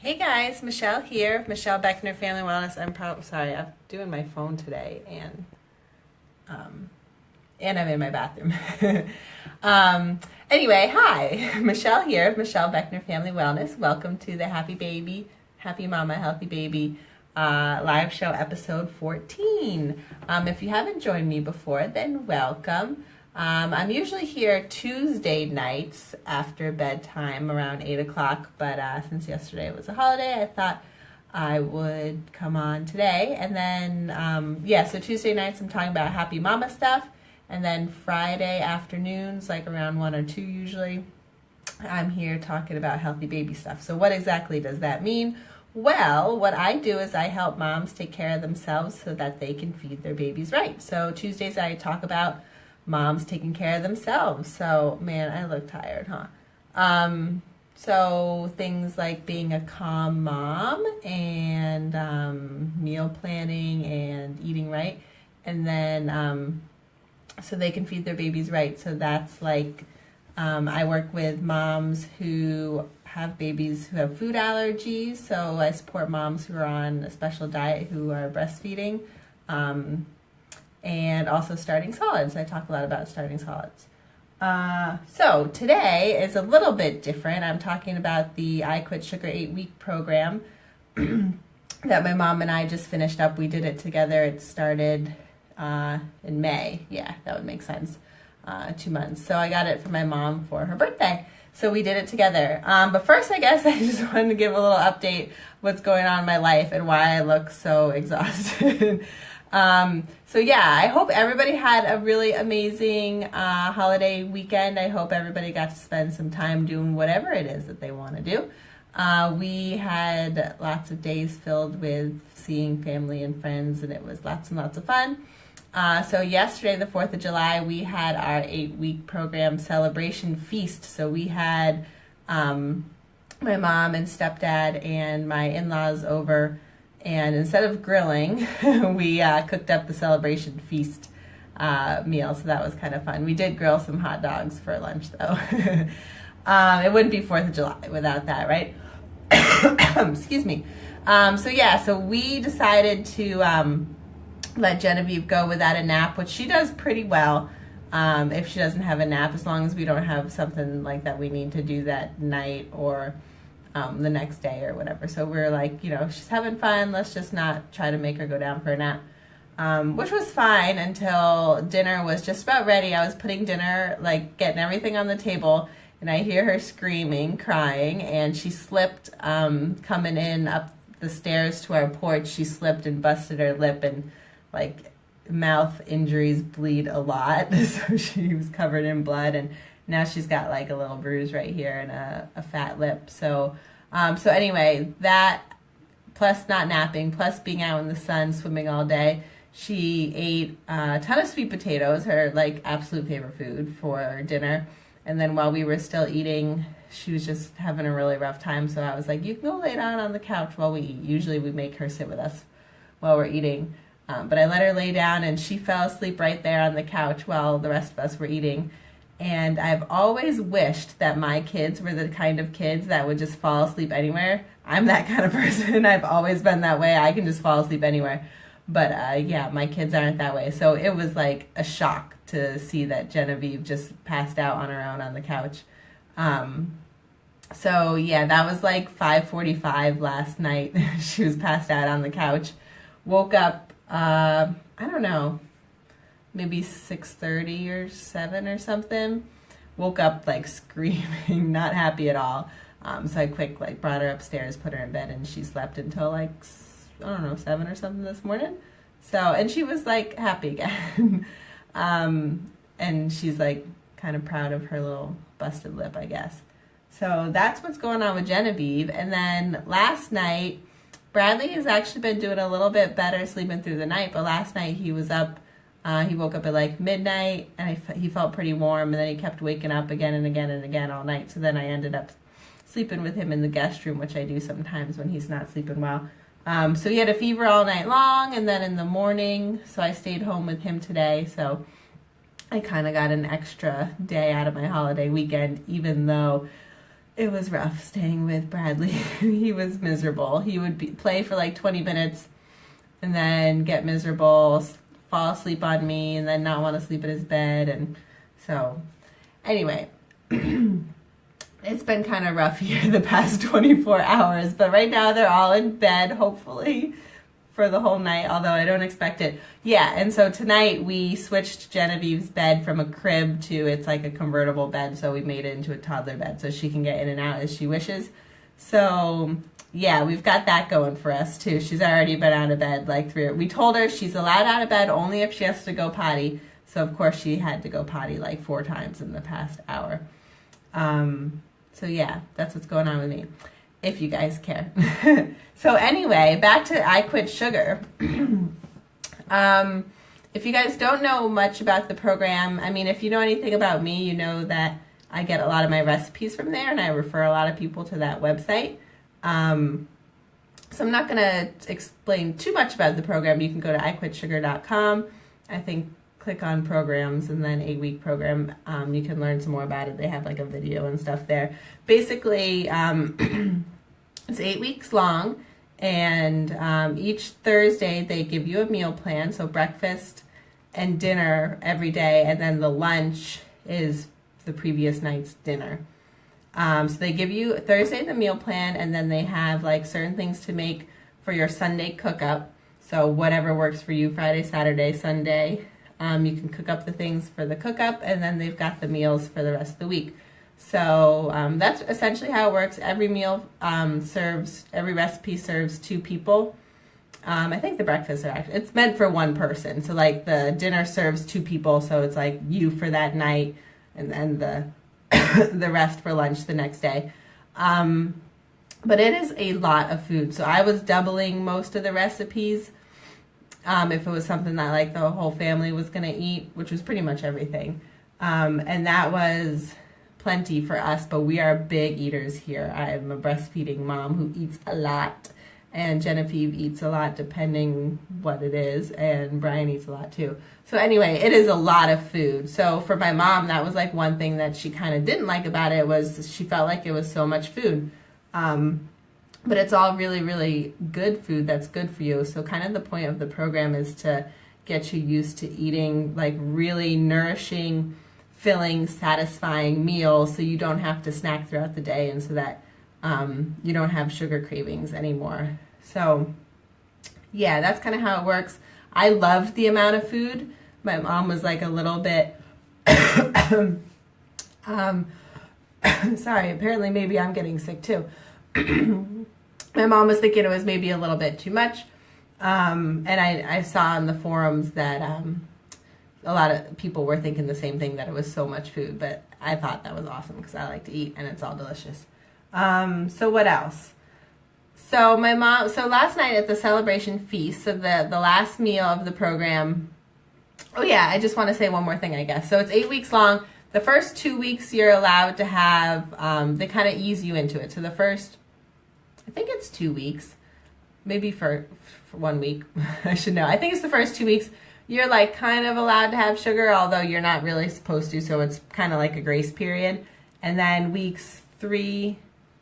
Hey guys, Michelle here, Michelle Beckner Family Wellness. I'm doing my phone today um, and I'm in my bathroom. Anyway, hi, Michelle here, Michelle Beckner Family Wellness. Welcome to the Happy Baby, Happy Mama, Healthy Baby live show episode 14. If you haven't joined me before, then welcome. I'm usually here Tuesday nights after bedtime around 8 o'clock, but since yesterday was a holiday, I thought I would come on today. And then, so Tuesday nights I'm talking about happy mama stuff, and then Friday afternoons, like around 1 or 2 usually, I'm here talking about healthy baby stuff. So what exactly does that mean? Well, what I do is I help moms take care of themselves so that they can feed their babies right. So Tuesdays I talk about moms taking care of themselves. So, man, I look tired, huh? So things like being a calm mom and meal planning and eating right. And then so they can feed their babies right. So that's like I work with moms who have babies who have food allergies. So I support moms who are on a special diet who are breastfeeding. And also starting solids. I talk a lot about starting solids. So today is a little bit different. I'm talking about the I Quit Sugar 8-week program that my mom and I just finished up. We did it together. It started in May. Yeah, that would make sense. 2 months. So I got it for my mom for her birthday. So we did it together. But first, I guess I just wanted to give a little update what's going on in my life and why I look so exhausted. So yeah, I hope everybody had a really amazing holiday weekend. I hope everybody got to spend some time doing whatever it is that they want to do. We had lots of days filled with seeing family and friends, and it was lots and lots of fun. So yesterday, the 4th of July, we had our 8-week program celebration feast. So we had my mom and stepdad and my in-laws over. And instead of grilling, we cooked up the celebration feast meal, so that was kind of fun. We did grill some hot dogs for lunch, though. It wouldn't be 4th of July without that, right? Excuse me. So we decided to let Genevieve go without a nap, which she does pretty well if she doesn't have a nap, as long as we don't have something like that we need to do that night or the next day or whatever. So we're like, she's having fun. Let's just not try to make her go down for a nap, which was fine until dinner was just about ready. I was putting dinner, like getting everything on the table, and I hear her screaming, crying, and she slipped coming in up the stairs to our porch. She slipped and busted her lip, and like mouth injuries bleed a lot. So she was covered in blood, and now she's got like a little bruise right here and a fat lip. So anyway, that plus not napping, plus being out in the sun, swimming all day, she ate a ton of sweet potatoes, her like absolute favorite food, for dinner. And then while we were still eating, she was just having a really rough time. So I was like, you can go lay down on the couch while we eat. Usually we make her sit with us while we're eating. But I let her lay down, and she fell asleep right there on the couch while the rest of us were eating. And I've always wished that my kids were the kind of kids that would just fall asleep anywhere. I'm that kind of person. I've always been that way. I can just fall asleep anywhere. But my kids aren't that way. So it was like a shock to see that Genevieve just passed out on her own on the couch. That was like 5:45 last night. She was passed out on the couch. Woke up, I don't know, maybe 6:30 or 7 or something. Woke up like screaming, not happy at all. So I quick brought her upstairs, put her in bed, and she slept until 7 or something this morning. So, and she was like happy again. And she's like kind of proud of her little busted lip, I guess. So that's what's going on with Genevieve. And then last night, Bradley has actually been doing a little bit better sleeping through the night, but last night he was up. He woke up at like midnight, and he felt pretty warm, and then he kept waking up again and again and again all night. So then I ended up sleeping with him in the guest room, which I do sometimes when he's not sleeping well. So he had a fever all night long, and then in the morning, so I stayed home with him today. So I kind of got an extra day out of my holiday weekend, even though it was rough staying with Bradley. He was miserable. He would play for like 20 minutes and then get miserable, fall asleep on me, and then not want to sleep in his bed. And so, anyway, it's been kind of rough here the past 24 hours. But right now they're all in bed, hopefully, for the whole night, although I don't expect it. Yeah, and so tonight we switched Genevieve's bed from a crib to, it's like a convertible bed, so we made it into a toddler bed so she can get in and out as she wishes. So, yeah, we've got that going for us, too. She's already been out of bed like we told her she's allowed out of bed only if she has to go potty. So, of course, she had to go potty like 4 times in the past hour. So, yeah, that's what's going on with me, if you guys care. So anyway, back to I Quit Sugar. If you guys don't know much about the program, I mean, if you know anything about me, you know that I get a lot of my recipes from there, and I refer a lot of people to that website. So I'm not going to explain too much about the program. You can go to iQuitSugar.com. I think click on programs and then 8-week program. You can learn some more about it. They have like a video and stuff there. Basically, it's 8 weeks long, and each Thursday they give you a meal plan, so breakfast and dinner every day, and then the lunch is the previous night's dinner. So they give you Thursday the meal plan, and then they have like certain things to make for your Sunday cook-up. So whatever works for you, Friday, Saturday, Sunday, you can cook up the things for the cook-up, and then they've got the meals for the rest of the week. So that's essentially how it works. Every meal every recipe serves 2 people. I think the breakfasts it's meant for 1 person. So like the dinner serves 2 people, so it's like you for that night, and then the rest for lunch the next day. But it is a lot of food. So I was doubling most of the recipes if it was something that like the whole family was going to eat, which was pretty much everything. And that was plenty for us, but we are big eaters here. I'm a breastfeeding mom who eats a lot, and Genevieve eats a lot depending what it is, and Brian eats a lot too. So anyway, it is a lot of food. So for my mom, that was like one thing that she kind of didn't like about it, was she felt like it was so much food. But it's all really, really good food that's good for you. So kind of the point of the program is to get you used to eating like really nourishing, filling, satisfying meals, so you don't have to snack throughout the day, and so that you don't have sugar cravings anymore. So yeah, that's kind of how it works. I loved the amount of food. My mom was like a little bit sorry, apparently maybe I'm getting sick too. My mom was thinking it was maybe a little bit too much, and I saw in the forums that a lot of people were thinking the same thing, that it was so much food, but I thought that was awesome because I like to eat and it's all delicious. So what else? So last night at the celebration feast, so the last meal of the program, oh yeah, I just want to say one more thing, I guess. So it's 8 weeks long. The first 2 weeks you're allowed to have, they kind of ease you into it. So the first, I think it's 2 weeks, maybe for 1 week, I should know. I think it's the first 2 weeks. You're like kind of allowed to have sugar, although you're not really supposed to, so it's kind of like a grace period. And then weeks 3,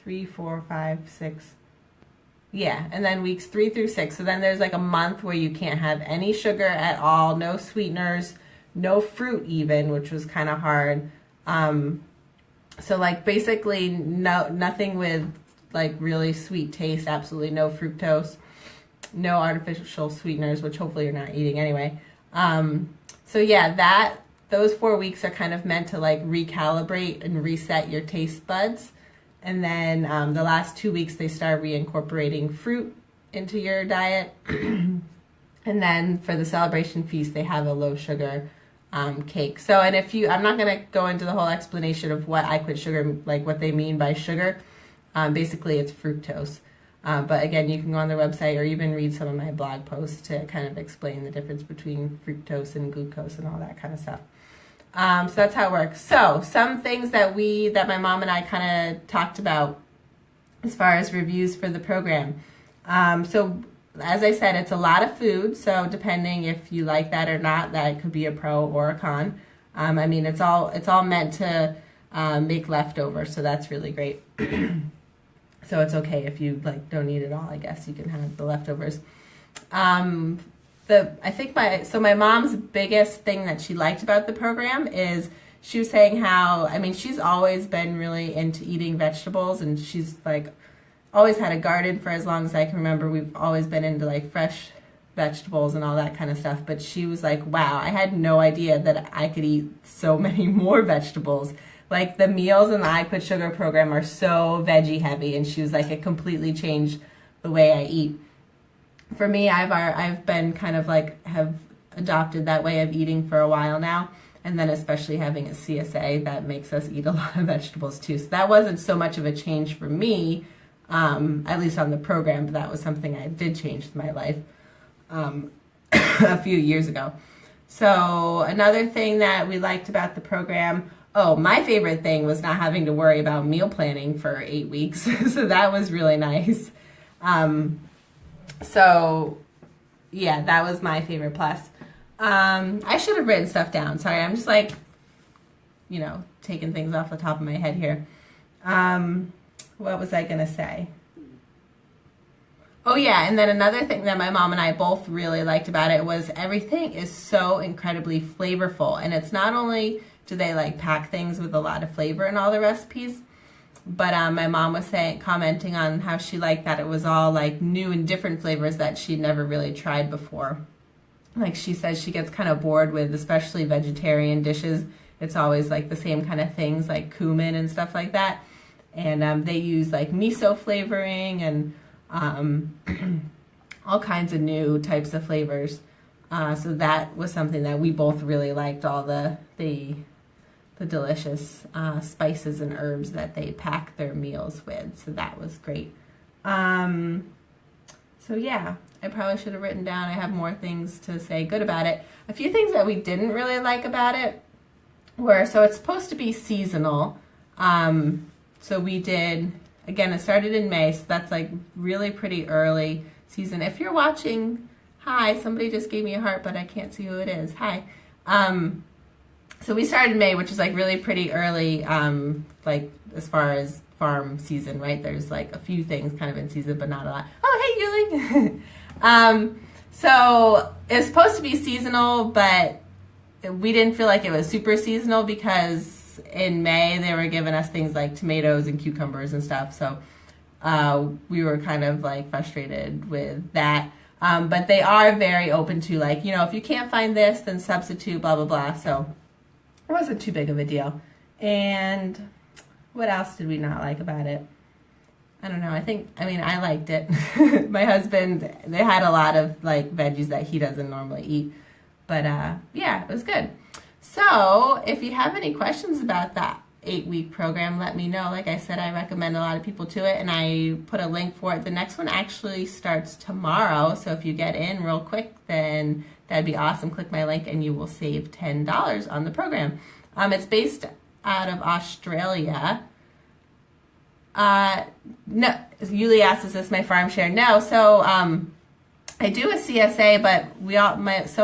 4, 5, 6, yeah, and then weeks 3 through 6. So then there's like a month where you can't have any sugar at all, no sweeteners, no fruit even, which was kind of hard. So like basically nothing with like really sweet taste, absolutely no fructose, no artificial sweeteners, which hopefully you're not eating anyway. So yeah, those 4 weeks are kind of meant to like recalibrate and reset your taste buds. And then the last 2 weeks they start reincorporating fruit into your diet. And then for the celebration feast they have a low sugar cake. So, and I'm not going to go into the whole explanation of what I Quit Sugar, like what they mean by sugar. Basically it's fructose. But again, you can go on their website or even read some of my blog posts to kind of explain the difference between fructose and glucose and all that kind of stuff. So that's how it works. So some things that my mom and I kind of talked about as far as reviews for the program. So as I said, it's a lot of food. So depending if you like that or not, that could be a pro or a con. I mean, it's all meant to make leftovers, so that's really great. So it's okay if you like don't eat it all. I guess you can have the leftovers. My mom's biggest thing that she liked about the program is she was saying how, I mean, she's always been really into eating vegetables, and she's like always had a garden for as long as I can remember. We've always been into like fresh vegetables and all that kind of stuff. But she was like, wow, I had no idea that I could eat so many more vegetables. Like the meals in the I Quit Sugar program are so veggie heavy, and she was like, it completely changed the way I eat. For me, I've been kind of like have adopted that way of eating for a while now, and then especially having a CSA that makes us eat a lot of vegetables too. So that wasn't so much of a change for me, at least on the program, but that was something I did change in my life a few years ago. So another thing that we liked about the program, my favorite thing was not having to worry about meal planning for 8 weeks. So that was really nice. So yeah, that was my favorite plus. I should have written stuff down. Sorry, I'm just like, taking things off the top of my head here. What was I going to say? Oh yeah, and then another thing that my mom and I both really liked about it was everything is so incredibly flavorful. And it's not only do they like pack things with a lot of flavor in all the recipes, but my mom was commenting on how she liked that it was all like new and different flavors that she'd never really tried before. Like she says she gets kind of bored with, especially vegetarian dishes. It's always like the same kind of things like cumin and stuff like that. And they use like miso flavoring and all kinds of new types of flavors. So that was something that we both really liked, all the delicious spices and herbs that they pack their meals with. So that was great. So yeah, I probably should have written down. I have more things to say good about it. A few things that we didn't really like about it were, so it's supposed to be seasonal. So we did, again, it started in May, so that's like really pretty early season. If you're watching, hi, somebody just gave me a heart, but I can't see who it is. Hi. So we started in May, which is like really pretty early, like as far as farm season, right? There's like a few things kind of in season, but not a lot. Oh, hey, Yuli. So it's supposed to be seasonal, but we didn't feel like it was super seasonal because in May they were giving us things like tomatoes and cucumbers and stuff. So we were kind of like frustrated with that. But they are very open to like, if you can't find this, then substitute, blah, blah, blah. So it wasn't too big of a deal. And what else did we not like about it? I don't know. I liked it. My husband, they had a lot of like veggies that he doesn't normally eat. But yeah, it was good. So if you have any questions about that 8-week program, let me know. Like I said, I recommend a lot of people to it, and I put a link for it. The next one actually starts tomorrow. So if you get in real quick, then that'd be awesome. Click my link and you will save $10 on the program. It's based out of Australia. No, Yuli asked, is this my farm share? No, so I do a CSA, but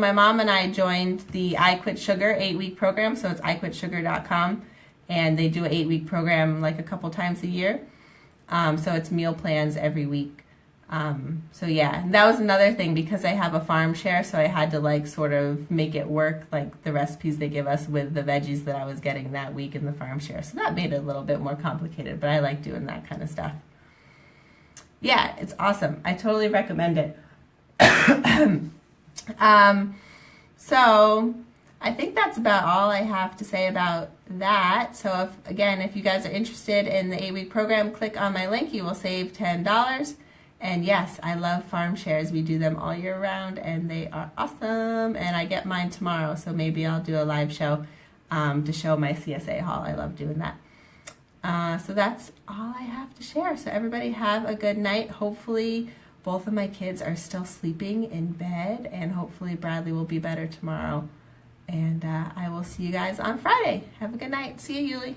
my mom and I joined the I Quit Sugar 8-week program, so it's iquitsugar.com, and they do an 8-week program like a couple times a year. So it's meal plans every week. So yeah, and that was another thing because I have a farm share, so I had to like sort of make it work, like the recipes they give us with the veggies that I was getting that week in the farm share. So that made it a little bit more complicated, but I like doing that kind of stuff. Yeah, it's awesome. I totally recommend it. So I think that's about all I have to say about that. So if you guys are interested in the 8-week program, click on my link. You will save $10. And yes, I love farm shares. We do them all year round and they are awesome. And I get mine tomorrow, so maybe I'll do a live show to show my CSA haul. I love doing that. So that's all I have to share. So everybody have a good night. Hopefully both of my kids are still sleeping in bed, and hopefully Bradley will be better tomorrow. And I will see you guys on Friday. Have a good night. See you, Yuli.